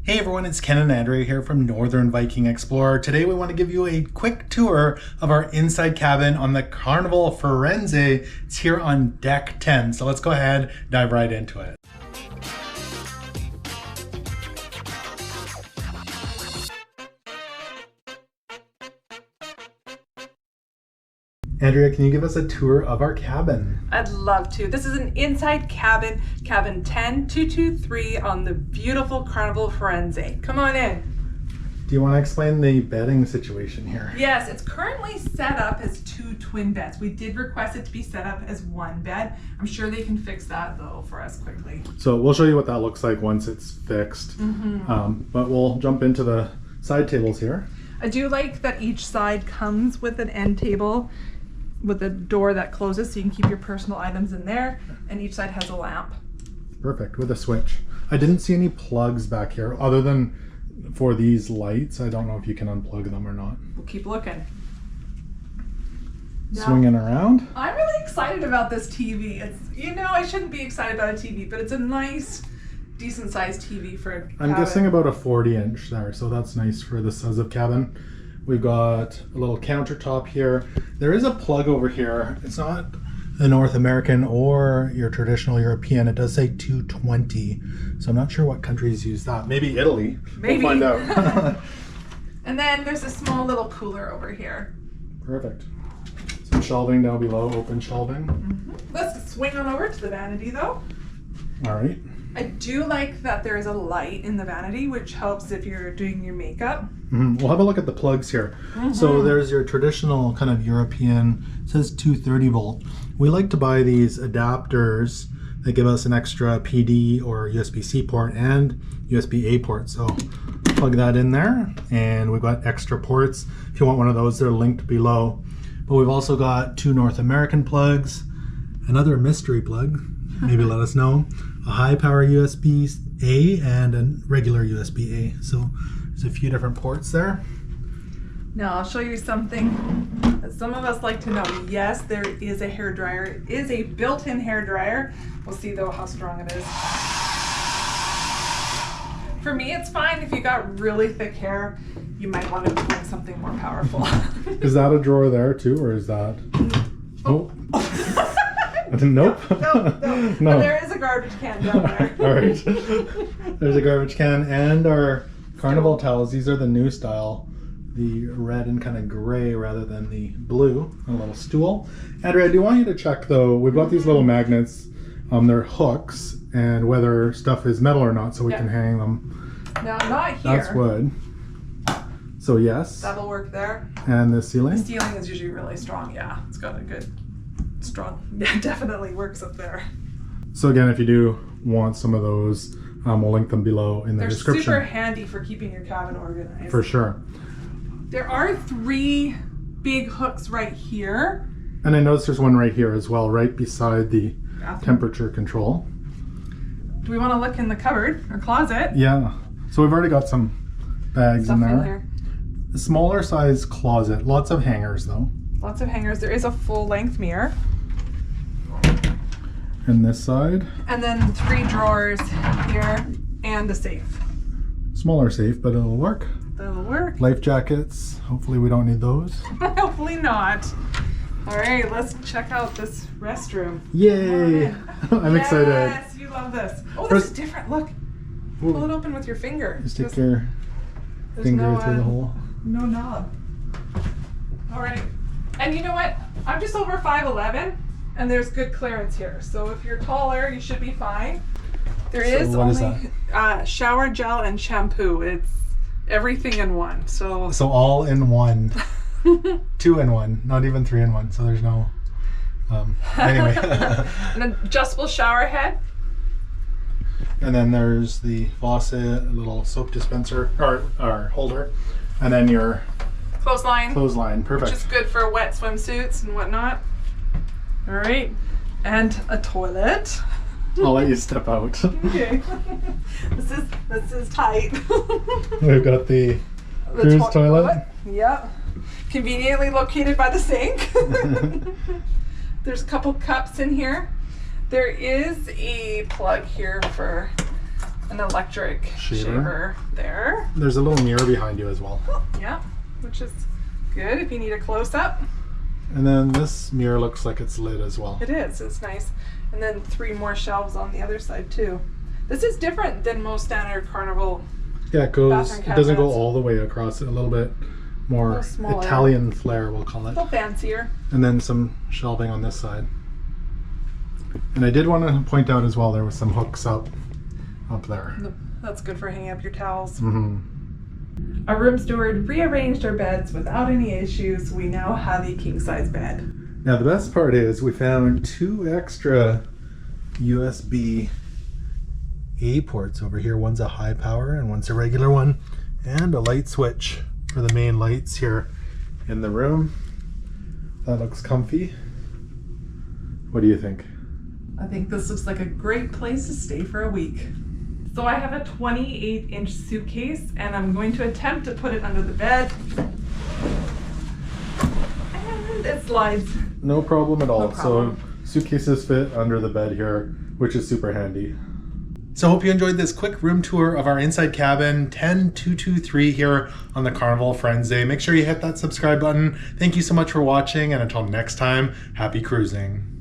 Hey everyone, it's Ken and Andrea here from Northern Viking Explorer. Today we want to give you a quick tour of our inside cabin on the Carnival Firenze. It's here on deck 10, so let's go ahead and dive right into it. Andrea, can you give us a tour of our cabin? I'd love to. This is an inside cabin, cabin 10223 on the beautiful Carnival Firenze. Come on in. Do you want to explain the bedding situation here? Yes, it's currently set up as 2 twin beds. We did request it to be set up as 1 bed. I'm sure they can fix that though for us quickly. So we'll show you what that looks like once it's fixed. But we'll jump into the side tables here. I do like that each side comes with an end table with a door that closes so you can keep your personal items in there, and each side has a lamp. Perfect, with a switch. I didn't see any plugs back here other than for these lights. I don't know if you can unplug them or not. We'll keep looking. Swinging around. I'm really excited about this TV. It's, you know, I shouldn't be excited about a TV, but it's a nice, decent sized TV for a cabin. I'm guessing about a 40-inch there, so that's nice for the size of cabin. We've got a little countertop here. There is a plug over here. It's not the North American or your traditional European. It does say 220. So I'm not sure what countries use that. Maybe Italy. Maybe. We'll find out. And then there's a small little cooler over here. Perfect. Some shelving down below, open shelving. Let's swing on over to the vanity though. All right. I do like that there is a light in the vanity, which helps if you're doing your makeup. We'll have a look at the plugs here. So there's your traditional kind of European, it says 230 volt. We like to buy these adapters that give us an extra PD or USB-C port and USB-A port. So plug that in there, and we've got extra ports. If you want one of those, they're linked below. But we've also got 2 North American plugs, another mystery plug, maybe let us know, a high power USB-A and a regular USB-A. So there's a few different ports there. Now I'll show you something that some of us like to know. Yes, there is a hair dryer. It is a built-in hair dryer. We'll see though how strong it is. For me, it's fine. If you got really thick hair, you might want to bring something more powerful. Is that a drawer there too, or is that? Oh. Nope. No. But there is a garbage can down there. All right. There's a garbage can and our Carnival towels. These are the new style, the red and kind of gray rather than the blue. A little stool. Andrea, I do want you to check though. We've got these little magnets. They're hooks, and whether stuff is metal or not, so we can hang them. No, not here. That's wood. So yes. That'll work there. And the ceiling? The ceiling is usually really strong. Yeah, it's got a good, strong. Yeah, definitely works up there. So again, if you do want some of those, we'll link them below in the description. They're super handy for keeping your cabin organized. For sure. There are 3 big hooks right here. And I noticed there's one right here as well, right beside the temperature control. Do we want to look in the cupboard or closet? Yeah. So we've already got some bags in there. here. A smaller size closet. Lots of hangers though. Lots of hangers. There is a full length mirror. And this side. And then 3 drawers here and a safe. Smaller safe, but it'll work. That'll work. Life jackets. Hopefully we don't need those. Hopefully not. All right, let's check out this restroom. Yay! I'm excited. Yes, you love this. Oh, this is different. Look. Ooh. Pull it open with your finger. Just stick your finger through the hole. No knob. All right. And you know what? I'm just over 5'11", and there's good clearance here. So if you're taller, you should be fine. There is only shower gel and shampoo. It's everything in one. So all in one. 2 in 1, not even 3 in 1. So there's no. Anyway. An adjustable shower head. And then there's the faucet, a little soap dispenser or holder, and then your Clothesline. Perfect. Which is good for wet swimsuits and whatnot. All right. And a toilet. I'll let you step out. Okay. This is tight. We've got the cruise toilet. Yep. Conveniently located by the sink. There's a couple cups in here. There is a plug here for an electric shaver there. There's a little mirror behind you as well. Yeah, which is good if you need a close-up. And then this mirror looks like it's lit as well. It is, it's nice. And then 3 more shelves on the other side too. This is different than most standard Carnival. Yeah, it doesn't go all the way across, it a little bit more Italian flair, we'll call it. A little fancier. And then some shelving on this side. And I did want to point out as well, there was some hooks up there. That's good for hanging up your towels. Mm-hmm. Our room steward rearranged our beds without any issues. We now have a king-size bed. Now the best part is we found 2 extra USB A ports over here. One's a high power and one's a regular one. And a light switch for the main lights here in the room. That looks comfy. What do you think? I think this looks like a great place to stay for a week. So I have a 28-inch suitcase and I'm going to attempt to put it under the bed. And it slides. No problem at all. No problem. So suitcases fit under the bed here, which is super handy. So hope you enjoyed this quick room tour of our inside cabin 10223 here on the Carnival Firenze. Make sure you hit that subscribe button. Thank you so much for watching, and until next time, happy cruising.